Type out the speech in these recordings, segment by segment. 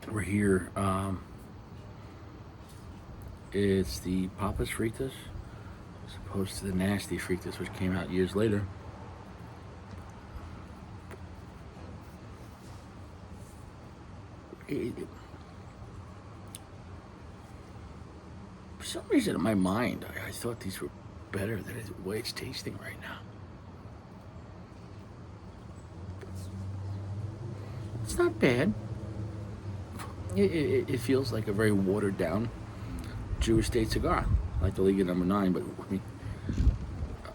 We're here. It's the Papa's Fritas, as opposed to the nasty Fritas, which came out years later. It, for some reason, in my mind, I thought these were better than the way it's tasting right now. It's not bad. It feels like a very watered down Jewish state cigar, like the League of Number Nine. But I mean,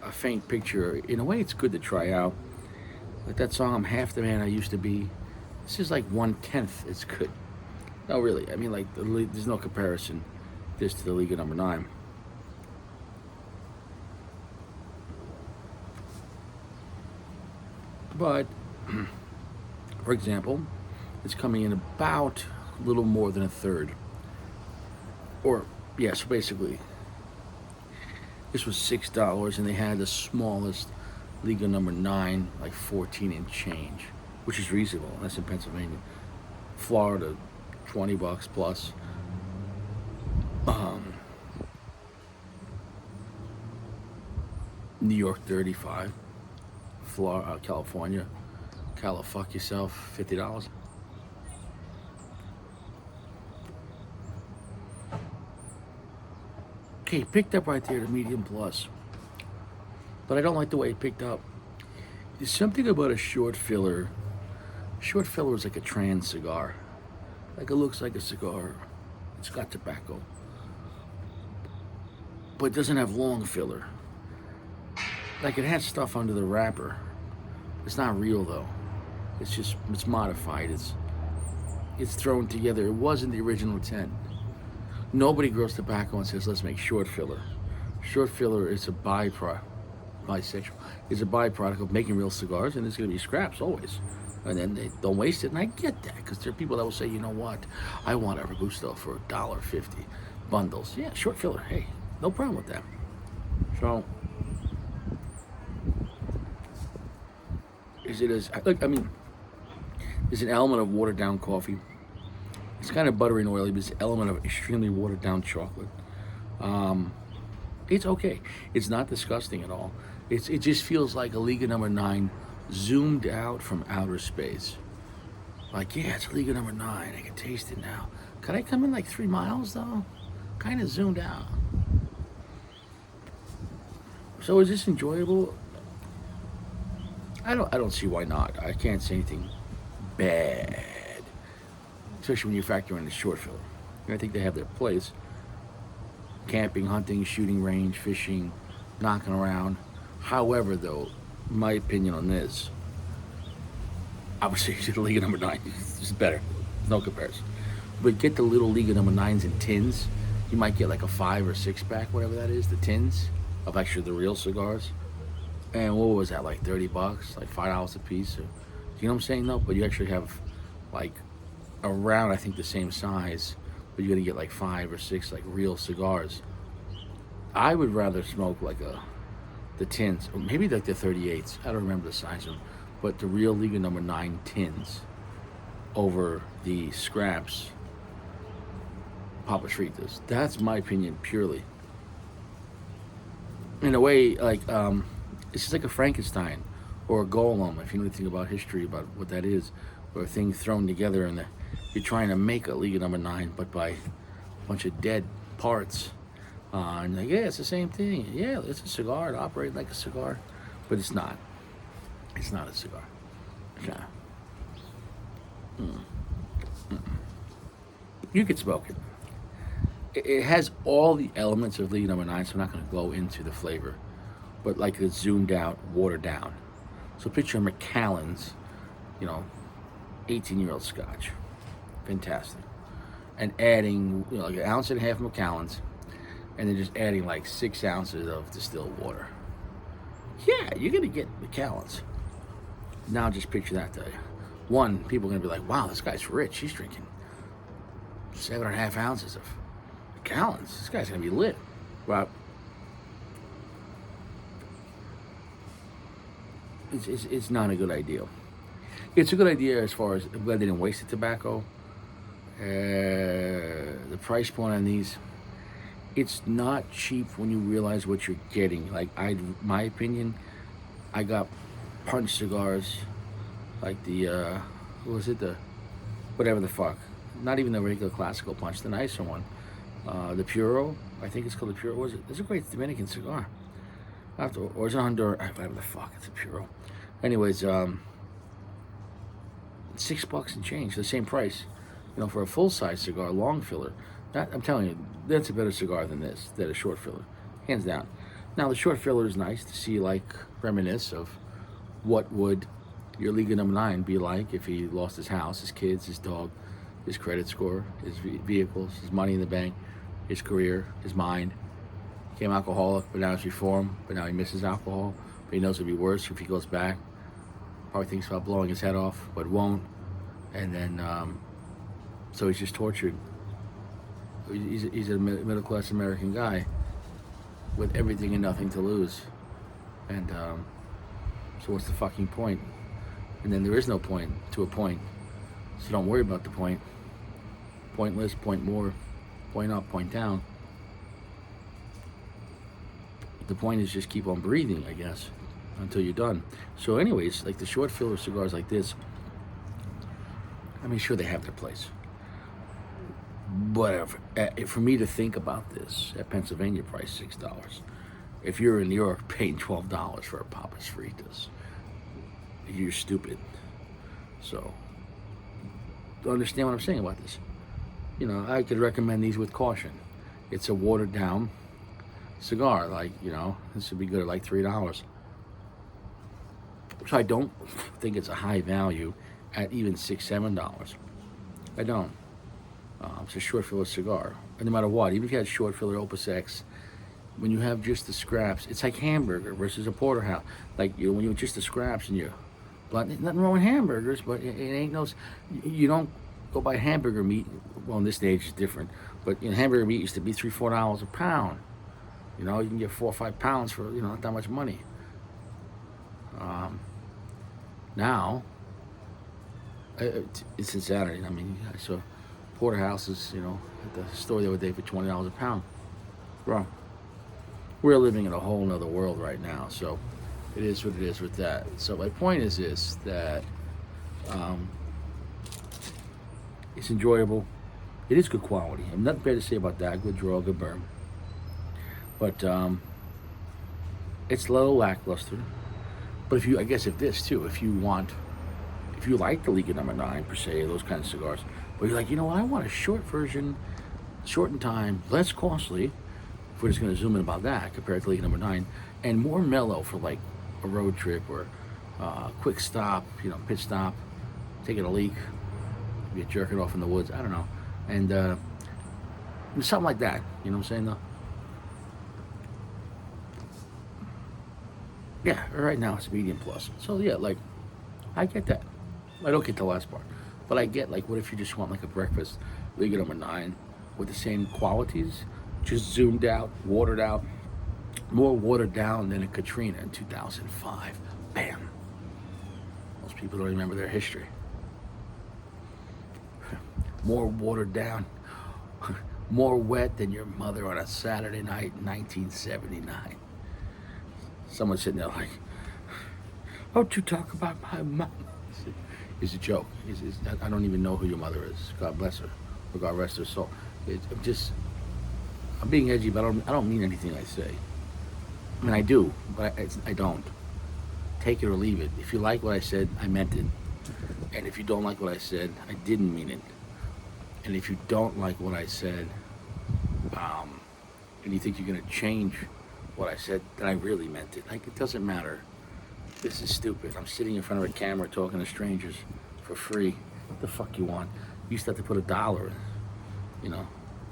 a faint picture. In a way, it's good to try out. Like that song, "I'm Half the Man I Used to Be." This is like 1/10. It's good. No, really. I mean, like there's no comparison this to the League of Number Nine. But for example, it's coming in about a little more than a third. Or yeah, so basically, this was $6, and they had the smallest League of Number Nine, like 14 and change, which is reasonable. That's in Pennsylvania. Florida, $20 plus. Um, New York, 35. Florida, California, fuck yourself, $50. Okay, picked up right there, the medium plus. But I don't like the way it picked up. There's something about a short filler. Short filler is like a trans cigar. Like it looks like a cigar. It's got tobacco. But it doesn't have long filler. Like it has stuff under the wrapper. It's not real though. It's modified. It's thrown together. It wasn't the original intent. Nobody grows tobacco and says let's make short filler. Short filler is a byproduct. Bisexual is a byproduct of making real cigars, and there's going to be scraps always. And then they don't waste it, and I get that because there are people that will say, you know what, I want a Robusto for $1.50 bundles. Yeah, short filler. Hey, no problem with that. So, is it as like I mean, there's an element of watered down coffee. It's kind of buttery and oily, but it's an element of extremely watered down chocolate. Um, it's okay. It's not disgusting at all. It just feels like a Liga Number Nine zoomed out from outer space. Like, yeah, it's Liga Number Nine. I can taste it now. Could I come in like 3 miles though? Kind of zoomed out. So is this enjoyable? I don't see why not. I can't say anything bad, especially when you factor in the short filler. I think they have their place. Camping, hunting, shooting range, fishing, knocking around. However, though, my opinion on this, obviously, the Liga Number Nine is better. No comparison. But get the little Liga Number Nines in tins. You might get like a 5 or 6 pack, whatever that is, the tins of actually the real cigars. And what was that, like $30, like $5 a piece? Or, you know what I'm saying? No, but you actually have like around, I think, the same size, but you're gonna get like 5 or 6 like real cigars. I would rather smoke like the tins, or maybe like the 38s. I don't remember the size of them, but the real Liga Number Nine tins over the scraps Papa Fritas. That's my opinion purely. In a way, like it's just like a Frankenstein or a golem. If you know anything about history, about what that is, or a thing thrown together, and you're trying to make a Liga Number Nine, but by a bunch of dead parts. And like, yeah, it's the same thing. Yeah, it's a cigar. It operates like a cigar, but it's not. It's not a cigar. Yeah. You could smoke it. It has all the elements of Liga Number Nine, so I'm not going to go into the flavor, but like it's zoomed out, watered down. So picture Macallan's, you know, 18-year-old Scotch, fantastic, and adding like an ounce and a half of Macallan's, and then just adding like 6 ounces of distilled water. Yeah, you're gonna get Macallan's. Now just picture that day. One, people are gonna be like, wow, this guy's rich. He's drinking 7.5 ounces of Macallan's. This guy's gonna be lit. Well, it's not a good idea. It's a good idea as far as I'm glad they didn't waste the tobacco. The price point on these, it's not cheap when you realize what you're getting. Like my opinion, I got punch cigars, like the what was it, the whatever the fuck, not even the regular classical punch, the nicer one, the Puro. I think it's called the Puro. Was it? It's a great Dominican cigar. Or is it Honduras? Whatever the fuck, it's a Puro. Anyways, $6 and change, the same price, for a full size cigar, long filler. That, I'm telling you, that's a better cigar than this, than a short filler, hands down. Now the short filler is nice to see, like, reminisce of what would your Liga number 9 be like if he lost his house, his kids, his dog, his credit score, his vehicles, his money in the bank, his career, his mind. Became alcoholic, but now he's reformed, but now he misses alcohol, but he knows it'll be worse if he goes back. Probably thinks about blowing his head off, but won't. And then, so he's just tortured. He's a middle-class American guy with everything and nothing to lose. And so what's the fucking point? And then there is no point to a point. So don't worry about the point. Pointless, point more, point up, point down. The point is just keep on breathing, I guess, until you're done. So anyways, like the short filler cigars like this, I mean, sure, they have their place. But for me to think about this at Pennsylvania price, $6. If you're in New York paying $12 for a Papa's Fritas, you're stupid. So, understand what I'm saying about this. I could recommend these with caution. It's a watered down cigar, like, this would be good at like $3. So I don't think it's a high value at even $6, $7. I don't. It's a short filler cigar. And no matter what, even if you had short filler Opus X, when you have just the scraps, it's like hamburger versus a porterhouse. Like, when you just the scraps and nothing wrong with hamburgers, but it ain't you don't go buy hamburger meat. Well, in this stage it's different, but hamburger meat used to be $3, $4 a pound. You can get 4 or 5 pounds for, not that much money. Now, it's insanity. I mean, I saw porterhouses, at the store the other day for $20 a pound. Bro, we're living in a whole nother world right now, so it is what it is with that. So my point is this, that it's enjoyable. It is good quality. I'm nothing bad to say about that. Good draw, good burn. But it's a little lackluster. But if you like the Liga number 9 per se, those kind of cigars, but you're like, I want a short version, short in time, less costly, if we're just going to zoom in about that compared to Liga number 9, and more mellow for like a road trip or a quick stop, pit stop, taking a leak, be jerking off in the woods, I don't know, and something like that, you know what I'm saying though? Yeah, right now it's medium plus. So yeah, like, I get that. I don't get the last part. But I get, like, what if you just want like a breakfast Liga number 9 with the same qualities, just zoomed out, watered out, more watered down than a Katrina in 2005. Bam. Most people don't remember their history. More watered down, more wet than your mother on a Saturday night in 1979. Someone's sitting there like, don't you talk about my mom. It's a joke. I don't even know who your mother is. God bless her, or God rest her soul. I'm being edgy, but I don't mean anything I say. I mean, I do, but I don't. Take it or leave it. If you like what I said, I meant it. And if you don't like what I said, I didn't mean it. And if you don't like what I said, and you think you're going to change what I said, then I really meant it. Like, it doesn't matter. This is stupid. I'm sitting in front of a camera talking to strangers for free. What the fuck you want? You used to have to put $1 in,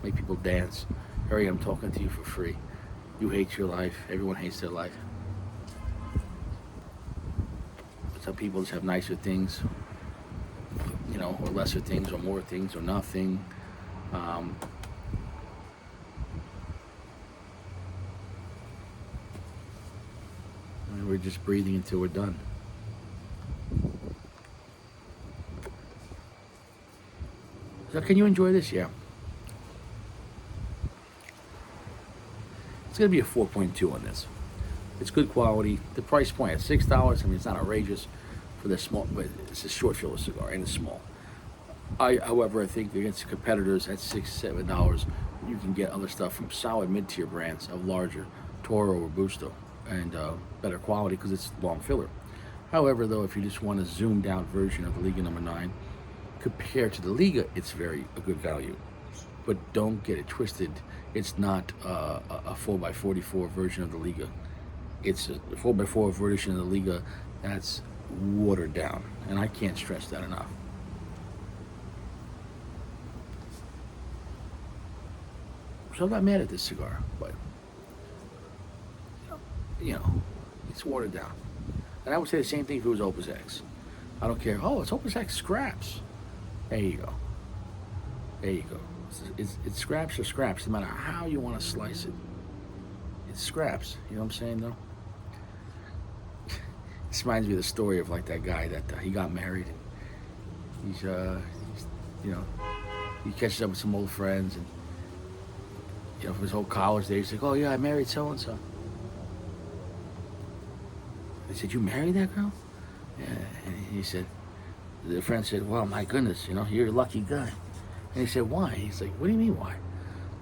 make people dance. Harry, I'm talking to you for free. You hate your life. Everyone hates their life. Some people just have nicer things, or lesser things, or more things, or nothing. And we're just breathing until we're done. So can you enjoy this? Yeah. It's going to be a 4.2 on this. It's good quality. The price point at $6. I mean, it's not outrageous for the small, but it's a short filler cigar and it's small. However, I think against competitors at $6, $7, you can get other stuff from solid mid-tier brands of larger, Toro or Busto, and better quality because it's long filler. However, though, if you just want a zoomed out version of the Liga number 9, compared to the Liga, it's a good value. But don't get it twisted. It's not a 4x44 version of the Liga. It's a 4x4 version of the Liga that's watered down. And I can't stress that enough. So I'm not mad at this cigar, but, it's watered down. And I would say the same thing if it was Opus X. I don't care. Oh, it's Opus X scraps. There you go. There you go. It's scraps or scraps, no matter how you want to slice it. It's scraps. You know what I'm saying, though? This reminds me of the story of like that guy that he got married. And he catches up with some old friends, and for his whole college days, he's like, "Oh yeah, I married so and so." They said, "You married that girl?" Yeah. And he said, the friend said, "Well, my goodness, you're a lucky guy." And he said, "Why?" He's like, "What do you mean, why?"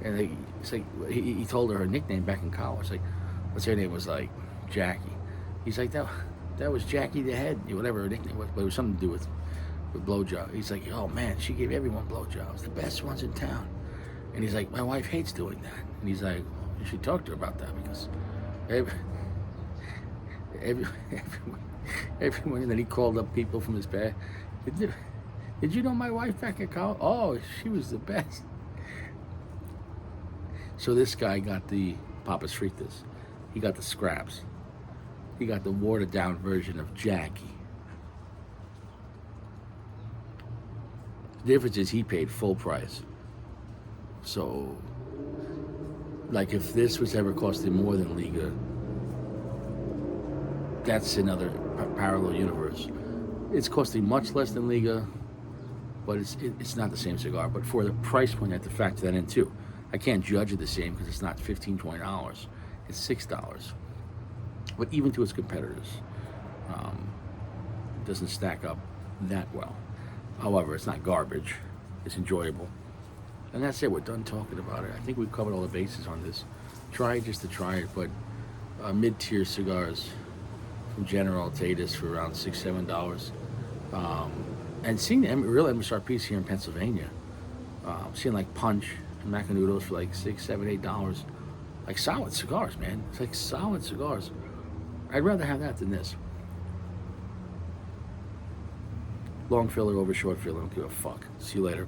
And it's like he told her nickname back in college. Like, what's her name? Was like Jackie. He's like, that was Jackie the Head, whatever her nickname was, but it was something to do with blowjob. He's like, "Oh man, she gave everyone blowjobs, the best ones in town." And he's like, "My wife hates doing that." And he's like, "Well, you should talk to her about that because everyone." And then he called up people from his past. Did you know my wife back at college? Oh, she was the best. So this guy got the Papas Fritas. He got the scraps. He got the watered down version of Jackie. The difference is he paid full price. So, like if this was ever costing more than Liga, that's another parallel universe. It's costing much less than Liga, but it's not the same cigar. But for the price point, I have to factor that in too. I can't judge it the same because it's not $15, $20. It's $6. But even to its competitors, it doesn't stack up that well. However, it's not garbage. It's enjoyable. And that's it. We're done talking about it. I think we've covered all the bases on this. Try it just to try it, but mid-tier cigars from General, I'll take this for around $6, $7. And seeing the real MSRPs here in Pennsylvania, seeing like Punch and Macanudos for like $6, $7, $8, like solid cigars, man. It's like solid cigars. I'd rather have that than this. Long filler over short filler. I don't give a fuck. See you later.